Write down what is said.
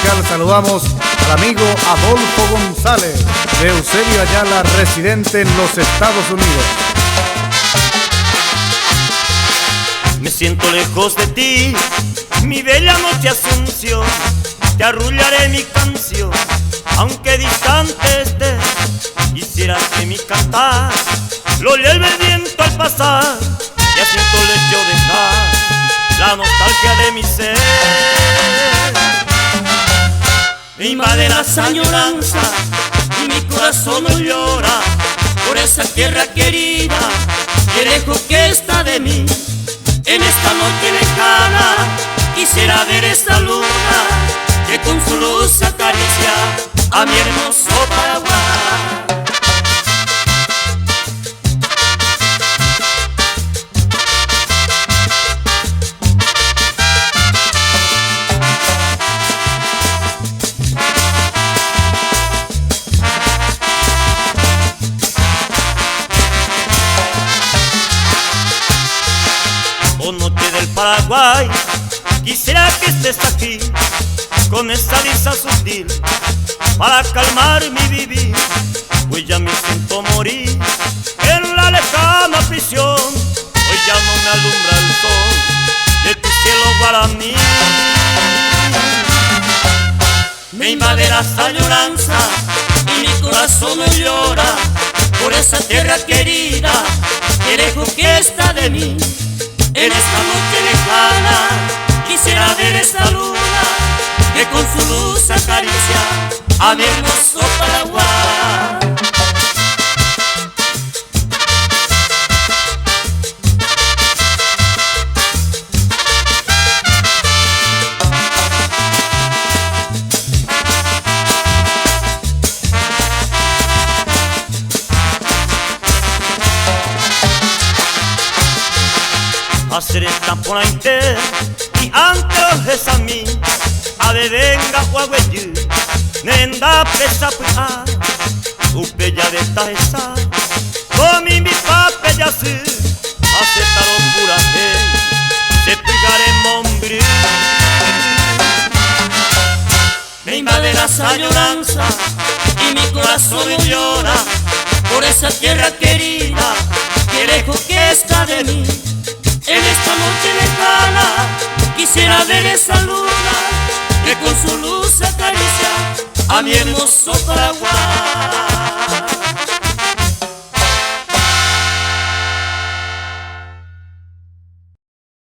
especial saludamos al amigo Adolfo González de Eusebio Ayala, residente en los Estados Unidos. Me siento lejos de ti, mi bella noche Asunción. Te arrullaré mi canción, aunque distante estés. Quisiera que mi cantar lo lleve el viento al pasar, y así entonces yo dejar la nostalgia de mi ser. Me invade la añoranza y mi corazón no llora por esa tierra querida que lejos que está de mí. En esta noche lejana quisiera ver esa luna que con su luz acaricia a mi hermoso Paraguay. Oh, noche del Paraguay, quisiera que estés aquí con esa brisa sutil para calmar mi vivir, pues ya me siento morir en la lejana prisión. Hoy ya no me alumbra el sol de tu cielo guaraní. Me invade la añoranza y mi corazón no llora por esa tierra querida que lejos que está de mí. En esta noche lejana quisiera ver esa luna que con su luz acaricia a mi hermoso Paraguay. Hacer esta por inter y ante los a mí a de venga guagüey nenda pesa puja upe ya de esta esa comi mi pape ya se acepta locura se pegaré mombre. Me invade la añoranza y mi corazón llora por esa tierra querida que lejos que está de mí. En esta noche lejana quisiera ver esa luna que con su luz acaricia a mi hermoso Paraguay.